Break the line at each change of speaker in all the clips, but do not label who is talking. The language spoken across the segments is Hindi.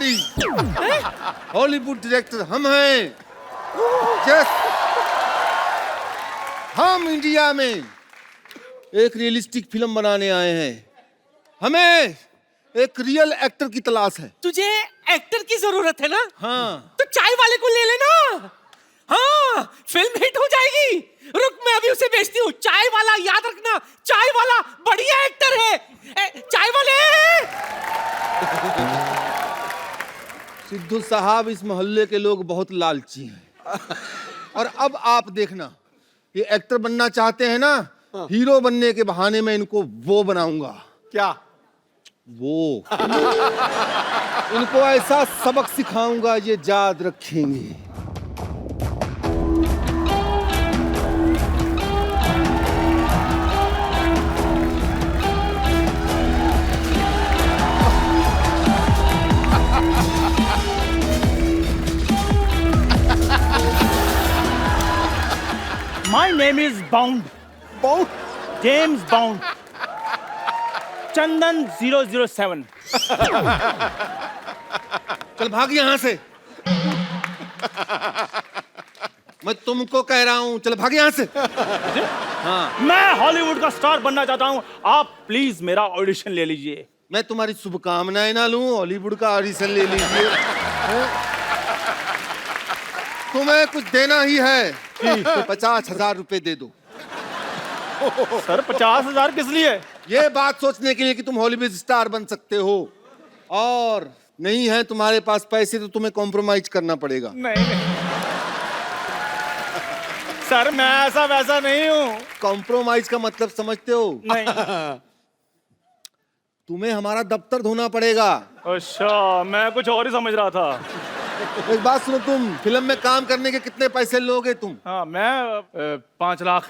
डैडी। हॉलीवुड डायरेक्टर हम हैं। यस, हम इंडिया में एक रियलिस्टिक फिल्म बनाने आए हैं। हमें एक रियल एक्टर की तलाश है।
तुझे एक्टर की जरूरत है ना?
हाँ।
तो चाय वाले को ले लेना। हाँ, फिल्म हिट हो जाएगी। रुक, मैं अभी उसे बेचती हूँ। चाय वाला, याद रखना, चाय वाला बढ़िया एक्टर है। चाय वाले।
सिद्धू साहब, इस मोहल्ले के लोग बहुत लालची हैं। और अब आप देखना, ये एक्टर बनना चाहते हैं ना, हीरो बनने के बहाने में इनको वो बनाऊंगा।
क्या?
वो इनको ऐसा सबक सिखाऊंगा, ये याद रखेंगे।
My name is Bound.
Bound?
James Bound. चंदन 007.
चल भाग यहां से। मैं तुमको कह रहा हूं, चल भाग यहां से। हाँ।
मैं हॉलीवुड का स्टार बनना चाहता हूं। आप प्लीज मेरा ऑडिशन ले लीजिए।
मैं तुम्हारी शुभकामनाएं ना लूं, हॉलीवुड का ऑडिशन ले लीजिए। तुम्हें कुछ देना ही है तो 50,000 रुपए दे दो।
सर 50,000 किस लिए?
ये बात सोचने के लिए कि तुम हॉलीवुड स्टार बन सकते हो, और नहीं है तुम्हारे पास पैसे तो तुम्हें कॉम्प्रोमाइज करना पड़ेगा।
नहीं नहीं सर, मैं ऐसा वैसा नहीं हूँ।
कॉम्प्रोमाइज का मतलब समझते हो?
नहीं।
तुम्हें हमारा दफ्तर धोना पड़ेगा।
अच्छा, मैं कुछ और ही समझ रहा था।
एक बात सुनो, तुम फिल्म में काम करने के कितने पैसे लोगे तुम?
हाँ, मैं 5 लाख।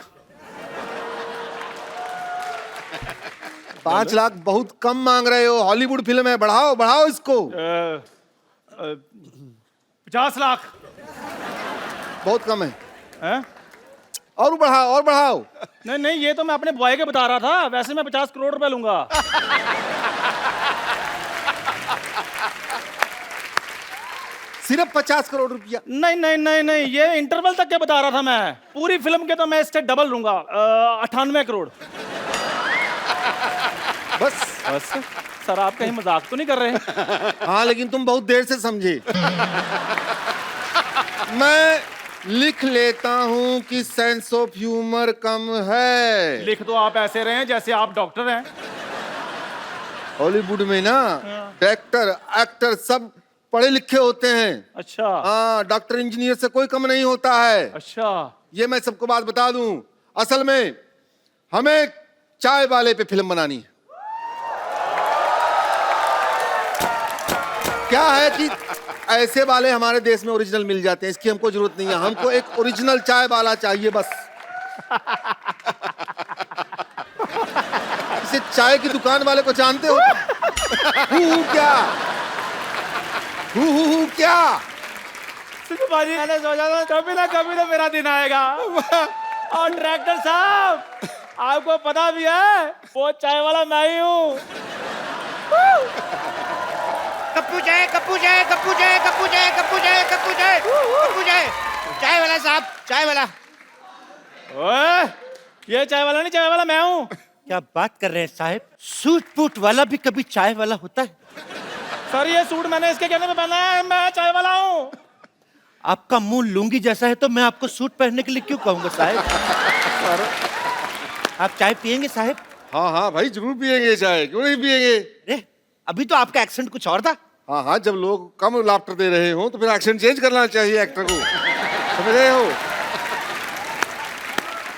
5 लाख बहुत कम मांग रहे हो, हॉलीवुड फिल्म है, बढ़ाओ बढ़ाओ इसको।
50 लाख।
बहुत कम है।
हैं?
और बढ़ाओ और बढ़ाओ।
नहीं नहीं, ये तो मैं अपने बॉय के बता रहा था। वैसे मैं 50 करोड़ रुपए लूंगा।
सिर्फ 50 करोड़ रुपया?
नहीं नहीं नहीं नहीं, ये इंटरवल तक के बता रहा था मैं। पूरी फिल्म के तो मैं इससे डबल लूंगा। 98 करोड़।
बस
बस। सर, आप कहीं मजाक तो नहीं कर रहे?
हाँ, लेकिन तुम बहुत देर से समझे। मैं लिख लेता हूँ कि सेंस ऑफ ह्यूमर कम है।
लिख तो आप ऐसे रहे हैं जैसे आप डॉक्टर हैं।
हॉलीवुड में ना डायरेक्टर एक्टर सब पढ़े लिखे होते हैं।
अच्छा।
हाँ, डॉक्टर इंजीनियर से कोई कम नहीं होता है।
अच्छा।
ये मैं सबको बात बता दूं। असल में हमें चाय वाले पे फिल्म बनानी है। क्या है कि ऐसे वाले हमारे देश में ओरिजिनल मिल जाते हैं, इसकी हमको जरूरत नहीं है। हमको एक ओरिजिनल चाय वाला चाहिए बस। इसे चाय की दुकान वाले को जानते हो? क्या क्या?
बाजी, मैंने सोचा था कभी ना मेरा दिन आएगा। और डायरेक्टर साहब, आपको पता भी है वो चाय वाला मैं ही हूँ।
कप्पू चाय, कप्पू चाय, कप्पू चाय, कप्पू चाय, कप्पू चाय, कप्पू चाय, कप्पू चाय। चाय वाला साहब, चाय वाला।
ओए, ये चाय वाला नहीं, चाय वाला मैं हूँ।
क्या बात कर रहे हैं साहब? सूट बूट वाला भी कभी चाय वाला होता है?
सर, ये सूट मैंने इसके कहने पे पहना है। मैं चाय वाला हूँ।
आपका मुंह लुंगी जैसा है तो मैं आपको सूट पहनने के लिए क्यों कहूंगा साहब?
सर,
आप चाय पियेंगे साहब?
हाँ हाँ भाई, जरूर पियेंगे चाय, क्यों नहीं पियेंगे।
अरे, अभी तो आपका एक्सेंट कुछ और था।
हाँ हाँ, जब लोग कम लाफ्टर दे रहे हो तो फिर एक्शन चेंज करना चाहिए एक्टर को। समझ रहे हो?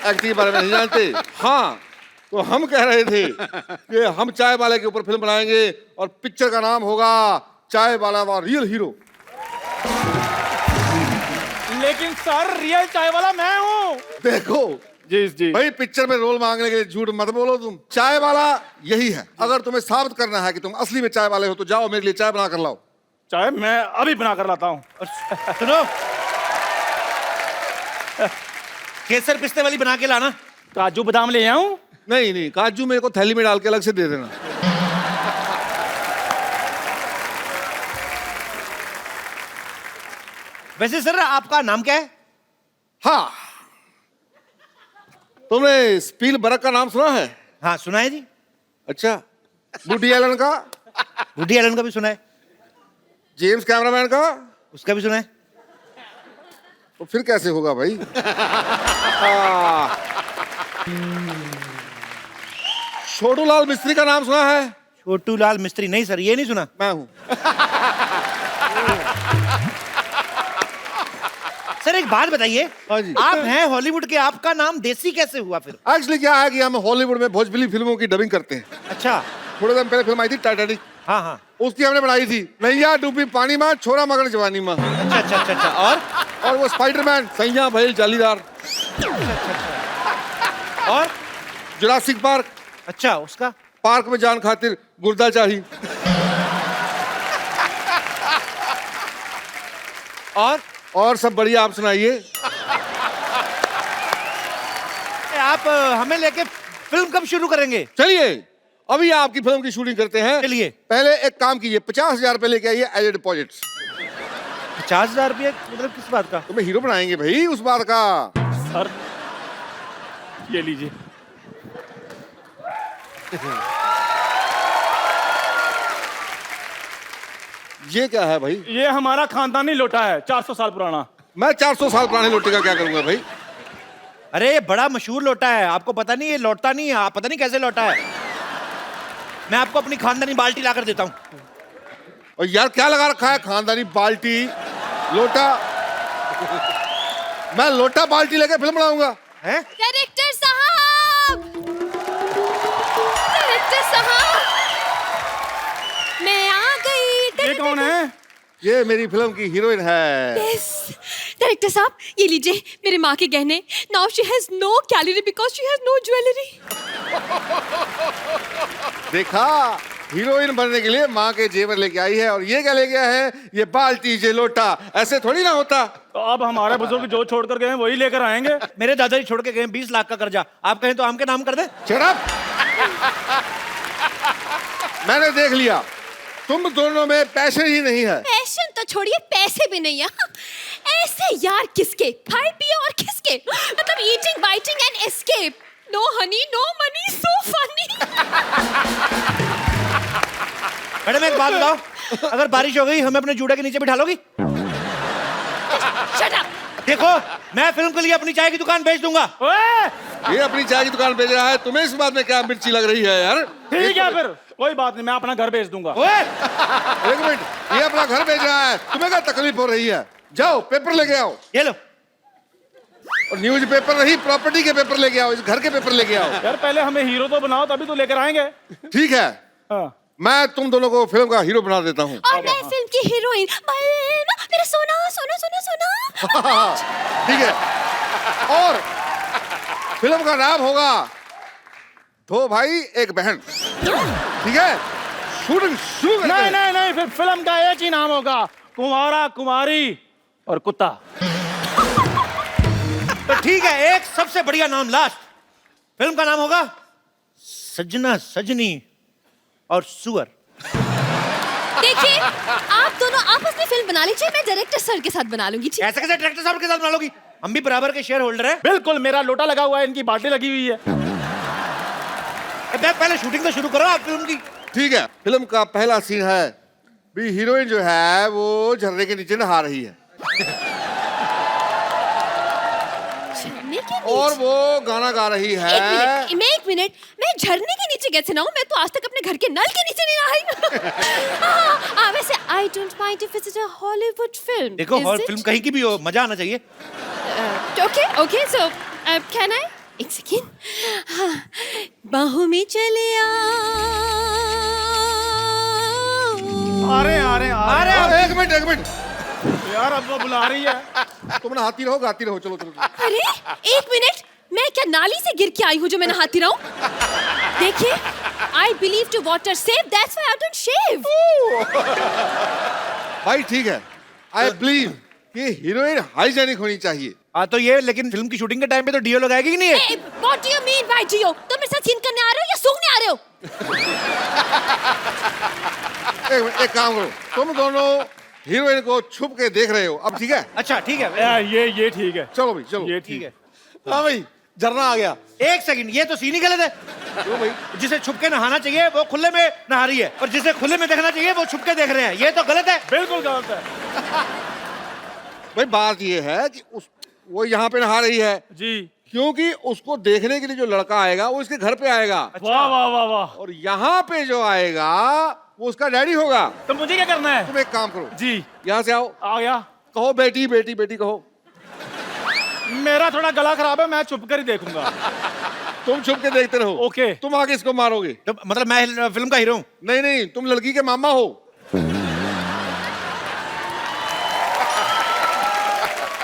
एक्टिंग के बारे में नहीं जानते? हाँ, तो हम कह रहे थे कि हम चाय वाले के ऊपर फिल्म बनाएंगे और पिक्चर का नाम होगा चाय वाला व रियल हीरो।
लेकिन सर, रियल चाय वाला मैं हूँ।
देखो
जी जी
भाई, पिक्चर में रोल मांगने के लिए झूठ मत बोलो तुम। चाय वाला यही है। अगर तुम्हें साबित करना है कि तुम असली में चाय वाले हो तो जाओ मेरे लिए चाय बना कर लाओ।
चाय मैं अभी बना कर लाता हूँ।
सुनो, केसर पिस्ते वाली बना के लाना।
काजू बादाम ले आऊं?
नहीं नहीं, काजू मेरे को थैली में डाल के अलग से दे देना।
वैसे सर आपका नाम क्या है?
हाँ, तुमने स्पीलबर्ग का नाम सुना है?
हाँ सुना है जी।
अच्छा, वुडी एलन का?
वुडी एलन का भी सुना है।
जेम्स कैमरामैन का?
उसका भी सुना है।
तो फिर कैसे होगा भाई? हाँ। छोटूलाल मिस्त्री का नाम सुना है?
छोटूलाल मिस्त्री? नहीं सर, ये नहीं सुना।
मैं हूं।
सर एक बात बताइए,
हाँ जी।
आप हैं हॉलीवुड के, आपका नाम देसी कैसे हुआ फिर?
एक्चुअली क्या है कि हम हॉलीवुड में भोजपुरी फिल्मों की डबिंग करते हैं।
अच्छा।
थोड़े दिन पहले फिल्म आई थी टाइटैनिक,
हाँ हाँ।
उसकी हमने बनाई थी नैया डूबी पानी में, छोरा मगर जवानी में।
अच्छा अच्छा अच्छा अच्छा।
और वो स्पाइडरमैन सैया भइल जालीदार।
और
जुरासिक पार्क,
अच्छा उसका?
पार्क में जान खातिर गुर्दा चाही। और सब बढ़िया, आप सुनाइए।
आप हमें लेके फिल्म कब शुरू करेंगे?
चलिए अभी आपकी फिल्म की शूटिंग करते हैं।
चलिए।
पहले एक काम कीजिए, 50,000 रुपए लेके आइए एज ए डिपॉजिट।
50,000 रुपये मतलब किस बात का?
तुम्हें हीरो बनाएंगे भाई, उस बात का।
सर ये लीजिए।
ये क्या है भाई?
ये हमारा खानदानी लोटा है, 400 साल पुराना।
मैं 400 साल पुराने लोटे का क्या करूंगा भाई?
अरे ये बड़ा मशहूर लोटा है, आपको पता नहीं? ये लौटता नहीं है, आप पता नहीं कैसे लौटा है। मैं आपको अपनी खानदानी बाल्टी लाकर देता हूँ।
और यार क्या लगा रखा है, खानदानी बाल्टी लोटा? मैं लोटा बाल्टी लेके फिल्म बनाऊंगा?
हैं?
डायरेक्टर साहब, डायरेक्टर साहब, मैं आ गई।
ये कौन है?
ये मेरी फिल्म की हीरोइन है।
यस डायरेक्टर साहब, ये लीजिए मेरे माँ के गहने। Now she has no calorie because she has no jewellery.
देखा, हीरोइन बनने के लिए माँ के जेवर लेके आई है, और ये क्या ले गया है? ये बाल्टी, ये लोटा। ऐसे थोड़ी ना होता।
तो अब हमारे बुजुर्ग जो छोड़ कर गए हैं वही लेकर आएंगे।
मेरे दादाजी छोड़ के गए 20 लाख का कर्जा, आप कहें तो आम के नाम कर दे।
Shut up! मैंने देख लिया, तुम दोनों में पैशन ही नहीं है।
पैशन तो छोड़िए, पैसे भी नहीं है। ऐसे यार किसके? खाए पिए और किसके? मतलब eating biting and escape. No honey no money, so funny.
Madam एक बात बताओ, अगर बारिश हो गई हमें अपने जूड़े के नीचे बिठा लोगी?
Shut up.
देखो मैं फिल्म के लिए अपनी चाय की दुकान बेच दूंगा।
ओए!
ये अपनी चाय की दुकान बेच रहा है, तुम्हें इस बात में क्या मिर्ची लग रही है यार?
ठीक है फिर, कोई बात नहीं, मैं अपना घर बेच दूंगा।
ओए!
एक मिनट, ये अपना घर बेच रहा है, तुम्हें क्या तकलीफ हो रही है? जाओ पेपर लेके आओ,
ये लो।
और न्यूज पेपर नहीं, प्रॉपर्टी के पेपर लेके आओ, इस घर के पेपर लेके आओ।
यार पहले हमें हीरो तो बनाओ, तभी तो लेकर आएंगे।
ठीक है,
हाँ।
मैं तुम दोनों को फिल्म का हीरो बना देता हूँ।
और मैं फिल्म की हीरोइन। मेरा सोना सोना सोना सोना।
ठीक है, और फिल्म का नाम होगा दो भाई एक बहन। ठीक है, शूटिंग शुरू करते
नहीं
हैं।
नहीं नहीं, फिर फिल्म का एक ही नाम होगा, कुंवारा कुमारी और कुत्ता।
तो ठीक है, एक सबसे बढ़िया नाम लास्ट। फिल्म का नाम होगा सजना सजनी और सुअर।
देखिए, आप दोनों आपस में फिल्म बना लीजिए, मैं डायरेक्टर सर के साथ बना लूंगी। ठीक?
ऐसे कैसे डायरेक्टर साहब के साथ बना लोगी? हम भी बराबर के शेयर होल्डर हैं।
बिल्कुल, मेरा लोटा लगा हुआ है, इनकी बाल्टी लगी हुई है।
पहले शूटिंग तो शुरू करो आप फिल्म की।
ठीक है, फिल्म का पहला सीन है भी हीरोइन जो है वो झरने के नीचे नहा रही है,
झरने के
और
नीचे?
वो गाना गा रही है।
एक मिनट, मैं झरने के नीचे कैसे नहाऊं? मैं तो आज तक अपने घर के नल के नीचे नहीं नहाई। वैसे I don't mind if it's a Hollywood film.
देखो फिल्म कहीं की भी हो, मजा आना चाहिए।
Okay so can I? एक सेकेंड। बाहों में चले आओ।
अरे अरे अरे
एक मिनट
यार, अब वो बुला रही है।
तुम नहाती रहो, गाती रहो, चलो चलो।
अरे एक मिनट, मैं क्या नाली से गिर के आई हूँ जो मैं नहाती रहूं? देखिए, I believe to water save, that's why I don't shave.
भाई ठीक है, आई बिलीव कि हीरोइन हाइजेनिक होनी चाहिए।
हाँ तो ये, लेकिन फिल्म की शूटिंग के टाइम पे तो डीओ लगाएगी कि नहीं है?
What do you mean by Jio? तुम मेरे साथ सीन करने आ रहे हो या सूंघने आ रहे हो?
एक काम करो, तुम दोनों हीरोइन को छुप के देख रहे हो, अब ठीक है?
अच्छा ठीक है।
ये ठीक है,
चलो भाई चलो।
ये
ठीक
ठीक
है।
है।
हाँ भाई, झरना आ गया।
एक सेकंड, ये तो सीन ही गलत है।
क्यों भाई?
जिसे छुप के नहाना चाहिए वो खुले में नहा रही है, और जिसे खुले में देखना चाहिए वो छुप के देख रहे हैं। ये तो गलत है।
बिल्कुल गलत है
भाई बात ये है कि वो यहाँ पे नहा रही है
जी।
क्योंकि उसको देखने के लिए जो लड़का आएगा वो इसके घर पे आएगा,
वाह वाह वाह वाह।
और यहाँ पे जो आएगा वो उसका डैडी होगा।
तो मुझे क्या करना है?
तुम एक काम करो,
जी
यहाँ से आओ,
आ गया।
कहो बेटी बेटी बेटी कहो।
मेरा थोड़ा गला खराब है, मैं छुप कर ही देखूंगा।
तुम छुप के देखते रहो।
ओके।
तुम आगे इसको मारोगे।
तो मतलब मैं फिल्म का हीरो हूँ?
नहीं नहीं, तुम लड़की के मामा हो।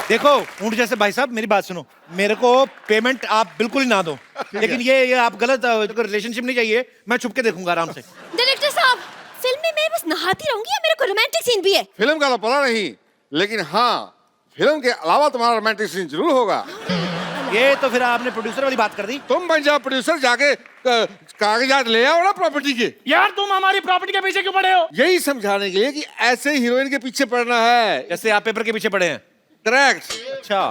देखो ऊंट जैसे भाई साहब, मेरी बात सुनो, मेरे को पेमेंट आप बिल्कुल ही ना दो, लेकिन ये आप गलत रिलेशनशिप नहीं चाहिए। मैं छुप के देखूंगा आराम से।
डायरेक्टर साहब, फिल्म में मैं बस नहाती रहूंगी या मेरे को रोमांटिक सीन भी है?
फिल्म का तो पता नहीं, लेकिन हाँ फिल्म के अलावा तुम्हारा रोमांटिक सीन जरूर होगा।
ये तो फिर आपने प्रोड्यूसर वाली बात कर दी।
तुम बन जाओ प्रोड्यूसर, जाके कागजात ले आओ ना प्रॉपर्टी के।
यार तुम हमारी प्रॉपर्टी के पीछे क्यों पड़े हो?
यही समझाने के लिए कि ऐसे हीरोइन के पीछे पड़ना है।
जैसे आप पेपर के पीछे पड़े हैं।
करेक्ट।
अच्छा।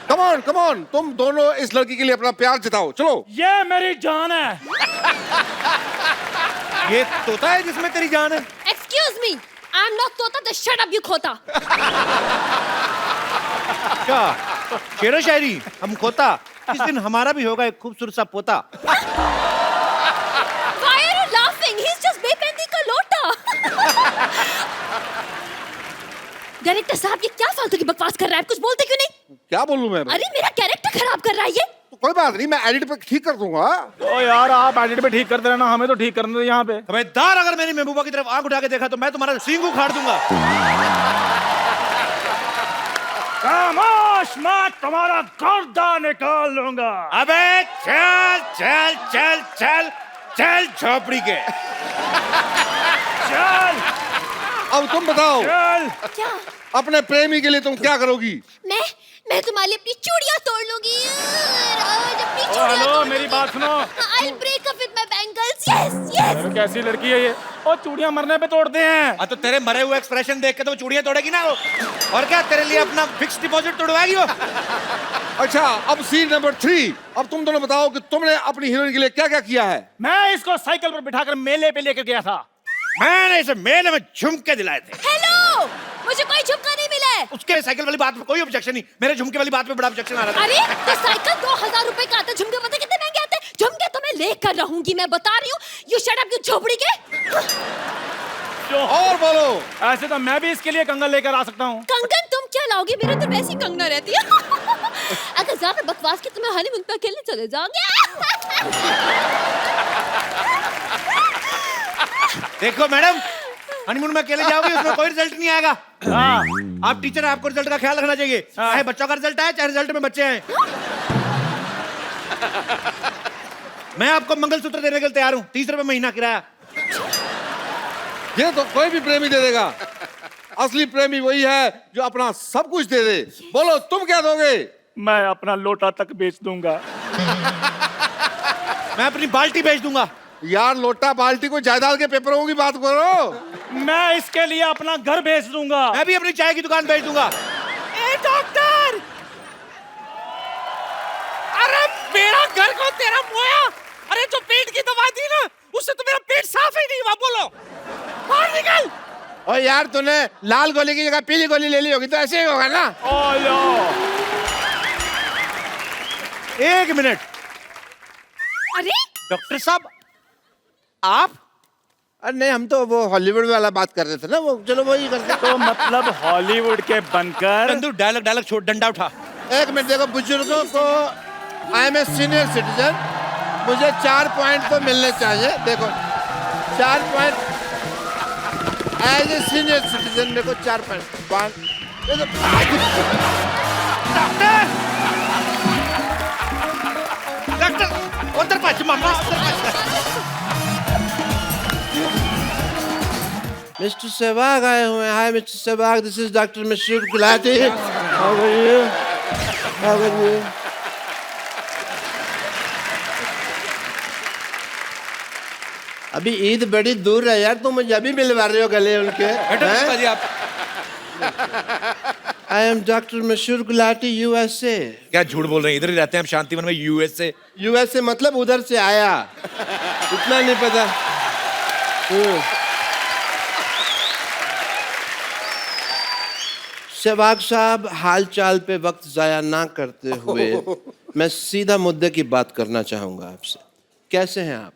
कम ऑन, तुम दोनों इस लड़की के लिए अपना प्यार जताओ, चलो।
ये मेरी जान है।
ये तोता है जिसमें तेरी जान है?
Excuse me, I am not तोता, द शट अप यू खोता।
क्या शेरो शायरी? हम खोता, इस दिन हमारा भी होगा एक खूबसूरत सा पोता।
Why are you laughing? He's just बेपेंदी का लोटा। डायरेक्टर साहब, ये क्या फालतू की बकवास कर रहा है? कुछ बोलते क्यों नहीं?
क्या बोलूं मैं?
अरे मेरा कैरेक्टर खराब कर रहा है ये।
तो कोई बात नहीं, मैं एडिट पे ठीक कर दूंगा।
तो यार आप एडिट पे ठीक करते रहना, हमें तो ठीक करने दो यहाँ पे।
खबरदार, अगर मैंने महबूबा की तरफ आंख उठा के देखा तो मैं तुम्हारा सींग उखाड़ दूंगा।
खामोश, मैं तुम्हारा गर्दा निकाल लूंगा।
अबे चल चल चल चल चल झोपड़ी के।
चल
अब तुम बताओ,
चल।
क्या?
अपने प्रेमी के लिए तुम क्या करोगी?
मैं तुम्हारे लिए अपनी चूड़ियां तोड़ लूंगी। रोज अपनी
ओ,
चूड़ियां
हेलो,
तोड़
मेरी
लूंगी।
बात सुनो।
I'll break up with my bangles. Yes, yes.
अरे कैसी लड़की है ये? ओ चूड़ियां मरने पे तोड़ते हैं।
तो तेरे मरे हुए एक्सप्रेशन देख के तो वो चूड़ियां तोड़ेगी ना वो। और क्या तेरे लिए अपना फिक्स डिपॉजिट तोड़वाएगी वो?
अच्छा, अब सीन नंबर 3। अब तुम दोनों बताओ कि तुमने अपनी हीरोइन के लिए क्या क्या किया है।
मैं इसको साइकिल पर बिठाकर मेले पे लेकर गया था।
मैंने इसे मेले में झुमके दिलाए थे।
हेलो, मुझे कोई झुमका नहीं मिला है।
उसके साइकिल वाली बात पे कोई ऑब्जेक्शन नहीं, मेरे झुमके वाली बात पे बड़ा ऑब्जेक्शन आ रहा था।
अरे तो साइकिल 2000 रुपए का आता है, झुमके पता कितने महंगे आते हैं? झुमके तो मैं लेकर रहूंगी, मैं बता रही हूँ। यू शट अप, यू झोपड़ी के।
और बोलो।
ऐसे तो मैं भी इसके लिए कंगन लेकर आ सकता हूँ।
कंगन तुम क्या लाओगे? मेरे तो वैसी कंगना रहती है। अगर ज्यादा बकवास की तुम्हें हनीमून पे अकेले चले जाओगे।
देखो मैडम, हनीमून में अकेले जाओगे उसमें कोई रिजल्ट नहीं आएगा।
हाँ।
आप टीचर हैं, आपको रिजल्ट का ख्याल रखना चाहिए। चाहे बच्चों का रिजल्ट आए चाहे रिजल्ट में बच्चे आए। मैं आपको मंगलसूत्र देने के लिए तैयार हूँ, 30 रुपए महीना किराया।
ये तो कोई भी प्रेमी दे देगा। असली प्रेमी वही है जो अपना सब कुछ दे दे। बोलो तुम क्या दोगे?
मैं अपना लोटा तक बेच दूंगा।
मैं अपनी बाल्टी बेच दूंगा।
यार लोटा बाल्टी को जायदाद के पेपरों की बात करो।
मैं इसके लिए अपना घर बेच दूंगा।
मैं भी अपनी चाय की दुकान बेच दूंगा।
ए डॉक्टर, अरे मेरा घर को तेरा मोया। अरे जो पेट की दवा दी ना, उससे तो मेरा पेट साफ ही नहीं हुआ। बोलो, बाहर निकल।
और यार तूने लाल गोली की जगह पीली गोली ले ली होगी तो ऐसे ही होगा ना।
ओलो।
एक मिनट
अरे
डॉक्टर साहब, आप?
अरे नहीं, हम तो वो हॉलीवुड वाला बात कर रहे थे ना, वो चलो वही करते।
तो मतलब हॉलीवुड के बनकर।
चंदू डायलॉग छोड़, डंडा उठा।
एक मिनट देखो, बुजुर्गों को I am a senior citizen, मुझे 4 पॉइंट तो मिलने चाहिए। देखो 4 point as a senior citizen, मेरे को 4 पॉइंट।
डॉक्टर उधर पाछ मामा,
मिस्टर सहवाग आए हुए हैं। Hi mister Sehwag, this is doctor Mashroof Gulati. How are you? How are you?
अभी ईद बड़ी दूर है यार, तुम मुझे अभी मिलवा रहे हो गले उनके?
बैठो पुष्पा जी आप।
आई एम डॉक्टर मशहूर गुलाटी, यूएसए।
क्या झूठ बोल रहे हैं, इधर ही रहते हैं हम शांतिवन में, यूएसए।
यूएसए मतलब उधर से आया, इतना नहीं पता। सहवाग साहब, हाल चाल पे वक्त जाया ना करते हुए मैं सीधा मुद्दे की बात करना चाहूंगा आपसे। कैसे हैं आप?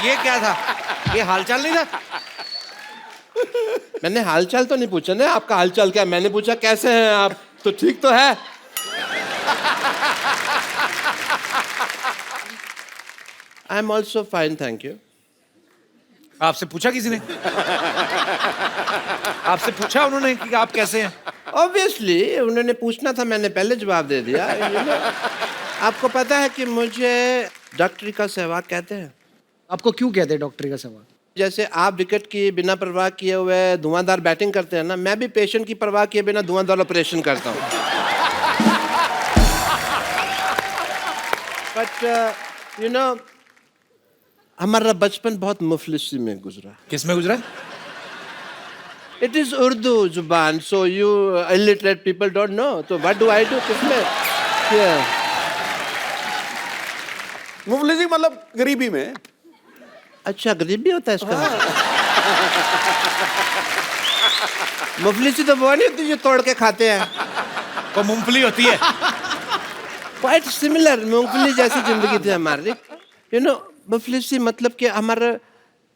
ये क्या था, ये हालचाल नहीं था?
मैंने हालचाल तो नहीं पूछा ना, आपका हालचाल क्या, मैंने पूछा कैसे हैं आप, तो ठीक तो है। I am also fine, thank you.
आपसे पूछा किसी ने? आपसे पूछा उन्होंने कि आप कैसे हैं?
ऑब्वियसली उन्होंने पूछना था, मैंने पहले जवाब दे दिया। आपको पता है कि मुझे डॉक्टरी का सहवाग कहते हैं।
आपको क्यों कहते हैं डॉक्टरी का सहवाग?
जैसे आप विकेट की बिना परवाह किए हुए धुआंधार बैटिंग करते हैं ना, मैं भी पेशेंट की परवाह किए बिना धुआंधार ऑपरेशन करता हूँ। बट यू नो, हमारा बचपन बहुत मुफलिसी में गुजरा।
किस में गुजरा?
इट इज उर्दू जुबान, so you illiterate people don't know, तो व्हाट डू आई डू? किसमें
मुफलिसी मतलब गरीबी में।
अच्छा, गरीबी होता है इसका? मुफलिसी तो वो नहीं होती जो तोड़ के खाते हैं।
वो मूंगफली होती है।
क्वाइट सिमिलर, मूंगफली जैसी जिंदगी थी हमारी। यू नो, मुफलिसी मतलब कि हमारा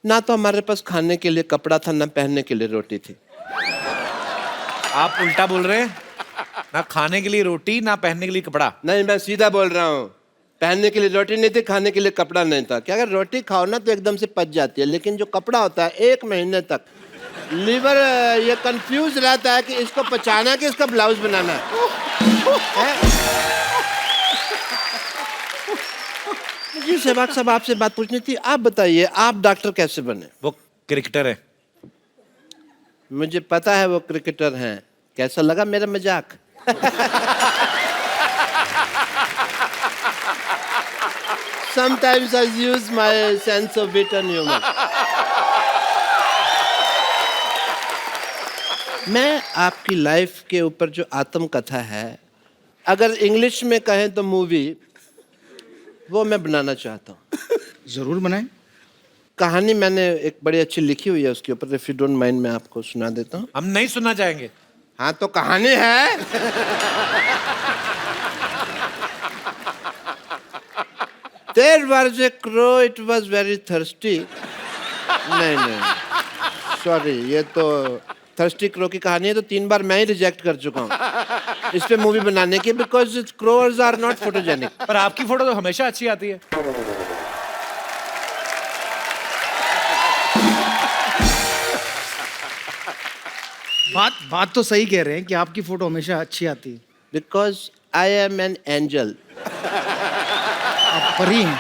ना तो हमारे पास खाने के लिए कपड़ा था, ना पहनने के लिए रोटी थी।
आप उल्टा बोल रहे हैं, ना खाने के लिए रोटी, ना पहनने के लिए कपड़ा।
नहीं, मैं सीधा बोल रहा हूँ। पहनने के लिए रोटी नहीं थी, खाने के लिए कपड़ा नहीं था। क्या, अगर रोटी खाओ ना तो एकदम से पच जाती है, लेकिन जो कपड़ा होता है 1 महीने तक लीवर ये कंफ्यूज रहता है कि इसको पचाना है कि इसका ब्लाउज बनाना है। जी सहवाग साहब, आपसे बात पूछनी थी। आप बताइए, आप डॉक्टर कैसे बने?
वो क्रिकेटर है।
मुझे पता है वो क्रिकेटर हैं। कैसा लगा मेरा मजाक? Sometimes I use my sense of wit and humor. मैं आपकी लाइफ के ऊपर जो आत्मकथा है, अगर इंग्लिश में कहें तो मूवी, वो मैं बनाना चाहता हूँ।
जरूर बनाएं।
कहानी मैंने एक बड़ी अच्छी लिखी हुई है उसके ऊपर, इफ यू डोंट माइंड मैं आपको सुना देता हूँ।
हम नहीं सुनना चाहेंगे।
हाँ, तो कहानी है। There was a crow, it was very thirsty. नहीं, सॉरी, ये तो थर्स्टी क्रो की कहानी है, तो 3 बार मैं ही रिजेक्ट कर चुका हूँ इस पे मूवी बनाने की, because crows are not photogenic.
पर आपकी फोटो तो हमेशा अच्छी आती है।
बात तो सही कह रहे हैं कि आपकी फोटो हमेशा अच्छी आती है।
Because I am an angel.
आप परी हैं।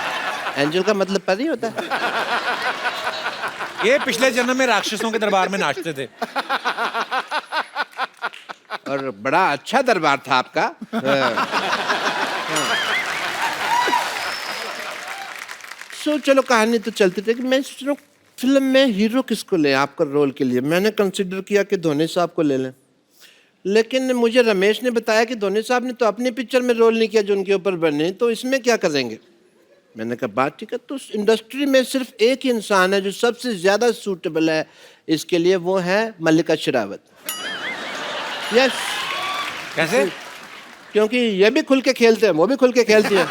एंजल का मतलब परी होता है।
ये पिछले जन्म में राक्षसों के दरबार में नाचते थे।
और बड़ा अच्छा दरबार था आपका। सो चलो, कहानी तो चलती थी कि मैं सोच रहा हूँ फिल्म में हीरो किसको लें आपका रोल के लिए। मैंने कंसिडर किया कि धोनी साहब को ले लें, लेकिन मुझे रमेश ने बताया कि धोनी साहब ने तो अपनी पिक्चर में रोल नहीं किया जो उनके ऊपर बने, तो इसमें क्या करेंगे। मैंने कहा बात ठीक है, तो इंडस्ट्री में सिर्फ एक ही इंसान है जो सबसे ज्यादा सूटेबल है इसके लिए, वो है मल्लिका शेरावत। यस।
कैसे?
क्योंकि ये भी खुल के खेलते हैं, वो भी खुल के खेलती है।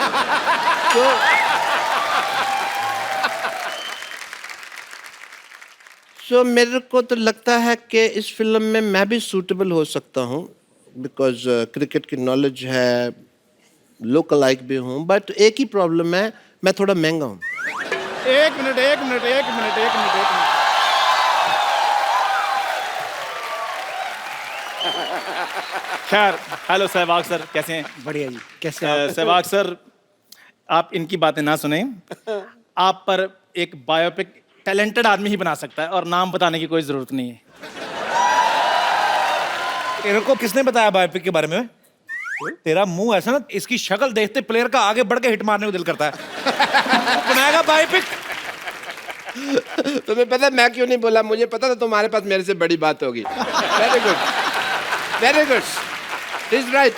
तो मेरे को तो लगता है कि इस फिल्म में मैं भी सूटेबल हो सकता हूँ, बिकॉज क्रिकेट की नॉलेज है, लोकल लाइक भी हूँ, बट एक ही प्रॉब्लम है, मैं थोड़ा महंगा हूँ।
एक मिनट। खैर, हेलो सहवाग सर, कैसे हैं?
बढ़िया जी, कैसे आप?
सहवाग सर, आप इनकी बातें ना सुने। आप पर एक बायोपिक टैलेंटेड आदमी ही बना सकता है, और नाम बताने की कोई जरूरत नहीं है।
तेरे को किसने बताया बायोपिक के बारे में? तेरा मुंह ऐसा ना, इसकी शक्ल देखते प्लेयर का आगे बढ़ के हिट मारने को दिल करता है। बनाएगा बायोपिक।
तुम्हें पता है मैं क्यों नहीं बोला? मुझे पता था तुम्हारे पास मेरे से बड़ी बात होगी। Very good, very good, is right.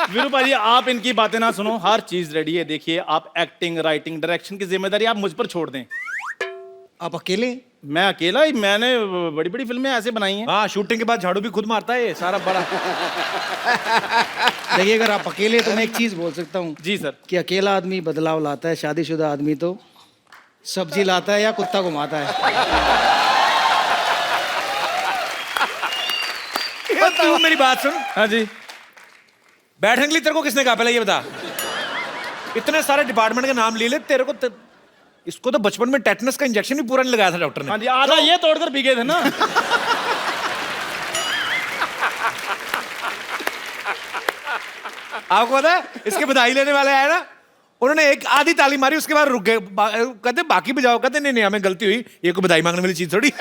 Veeru भाई आप इनकी बातें ना सुनो, हर चीज रेडी है। देखिए आप एक्टिंग, राइटिंग, डायरेक्शन की जिम्मेदारी आप मुझ पर छोड़ दें।
आप अकेले?
मैं अकेला ही, मैंने बड़ी बड़ी फिल्में ऐसे बनाई हैं।
हाँ, शूटिंग के बाद झाड़ू भी खुद मारता है ये सारा बड़ा।
देखिए, अगर आप अकेले तो मैं एक चीज बोल सकता हूँ
जी सर।
कि अकेला आदमी बदलाव लाता है, शादीशुदा आदमी तो सब्जी लाता है या कुत्ता घुमाता है।
तू मेरी बात सुन।
हाँ जी।
बैठने के लिए तेरे को किसने कहा, पहले ये बता। इतने सारे डिपार्टमेंट के नाम ले ले, तेरे को इसको तो बचपन में टेटनस का इंजेक्शन भी पूरा नहीं लगाया था डॉक्टर ने।
हाँ जी, आधा ये तोड़कर पी गए थे ना।
आपको पता है, इसके बधाई लेने वाले आए ना, उन्होंने एक आधी ताली मारी, उसके बाद रुक गए। कहते बाकी बजाओ, कहते नहीं नहीं हमें गलती हुई, ये कोई बधाई मांगने वाली चीज थोड़ी।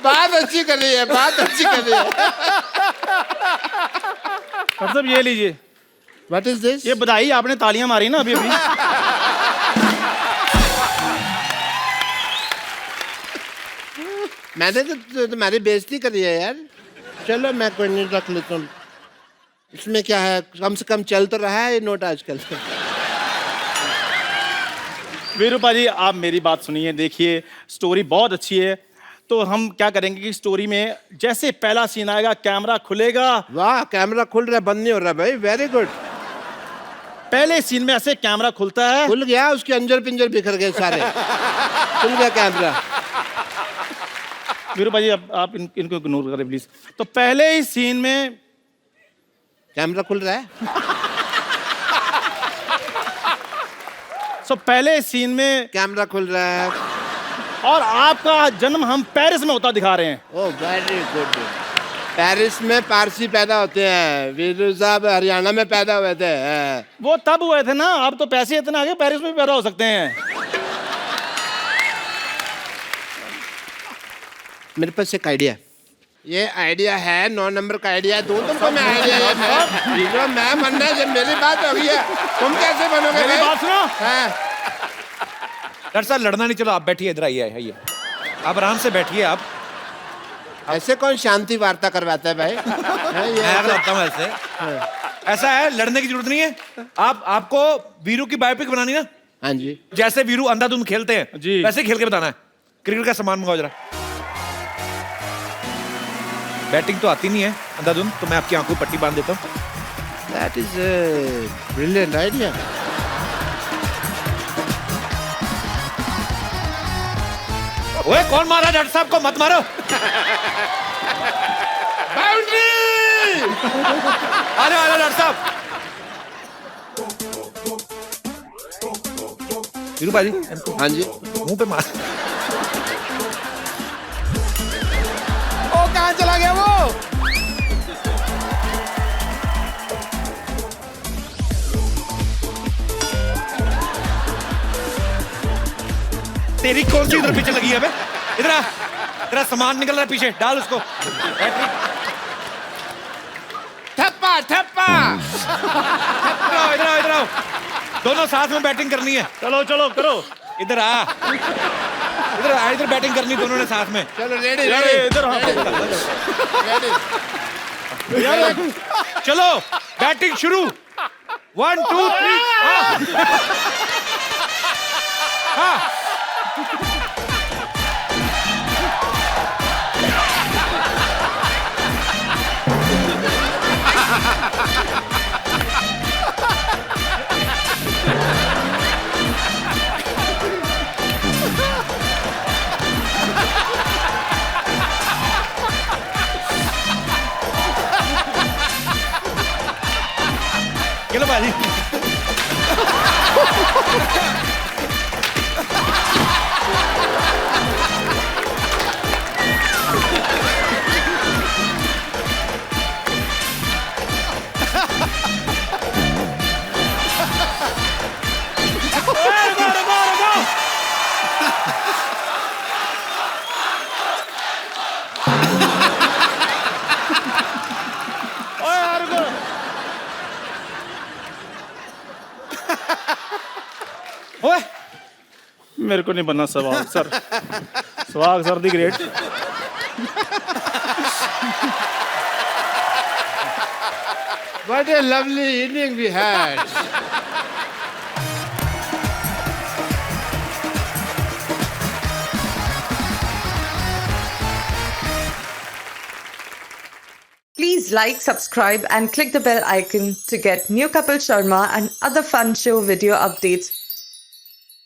बात अच्छी कर रही है, बात अच्छी कर रही है।
मतलब ये लीजिए,
व्हाट इज दिस?
ये बधाई आपने तालियां मारी ना अभी अभी।
मैंने तो तुम्हारी बेइज्जती करी है यार। चलो मैं कोई नहीं, रख लेता हूँ। इसमें क्या है, कम से कम चल तो रहा है ये नोट आजकल।
वीरू भाजी आप मेरी बात सुनिए। देखिए स्टोरी बहुत अच्छी है, तो हम क्या करेंगे कि स्टोरी में जैसे पहला सीन आएगा कैमरा खुलेगा।
वाह, कैमरा खुल रहा है, बंद नहीं हो रहा भाई, वेरी गुड।
पहले सीन में ऐसे कैमरा खुलता है।
खुल गया, उसके अंजर पिंजर बिखर गए सारे। खुल गया कैमरा।
वीरू भाजी अब आप इनको इग्नोर करें प्लीज। तो पहले ही सीन में
कैमरा खुल रहा है।
पहले सीन में
कैमरा खुल रहा है
और आपका जन्म हम पेरिस में होता दिखा रहे हैं।
Oh very good. पेरिस में पारसी पैदा होते हैं, वीरू साहब हरियाणा में पैदा हुए थे।
वो तब हुए थे ना, अब तो पैसे इतने आगे पेरिस में भी पैदा हो सकते हैं।
मेरे पास एक आइडिया। ये आइडिया है 9 नंबर का आइडिया। दूं तुमको मैं आइडिया? ये मैं बनना है, जब मेरी बात हो गई है तुम कैसे बनोगे?
मेरी बात सुनो।
हाँ।
डॉक्टर साहब लड़ना नहीं, चलो आप बैठिए, इधर आइए आइए, आप आराम से बैठिए। आप
ऐसे कौन शांति वार्ता करवाता है भाई? हाँ, ये
मैं करता हूँ ऐसे। ऐसा है, लड़ने की जरूरत नहीं है। आपको वीरू की बायोपिक बनानी ना,
हाँ जी।
जैसे वीरू अंधाधुंध खेलते हैं
जी।
वैसे खेल के बताना है। क्रिकेट का सामान मंगाओ जरा। बैटिंग तो आती नहीं है अंधाधुंध, तो मैं आपकी आंखों में पट्टी बांध देता हूँ।
That is a brilliant idea.
ओए कौन मारा डॉक्टर साहब को? मत मारो। बाउंड्री! आ जाओ डॉक्टर साहब। वीरू भाजी
हाँ जी।
मुंह पे मार।
ओ कहाँ चला गया वो?
तेरी कौन सी इधर पीछे लगी है बे? इधर आ, तेरा सामान निकल रहा है पीछे, डाल उसको।
ठप्पा ठप्पा।
इधर आओ, इधर आओ, इधर आओ। दोनों साथ में बैटिंग करनी है।
चलो चलो करो।
इधर आ, इधर आ, इधर बैटिंग करनी दोनों ने साथ में।
चलो रेडी
अरे
रेडी
इधर
रेडी।
चलो बैटिंग शुरू। 1 2 3। हाँ। चलो बाजी।
मेरे को नहीं बनना Sehwag sir. Sehwag sir the great.
What a lovely evening we had.
Please like, subscribe, and click the bell icon to get new Kapil Sharma and other fun show video updates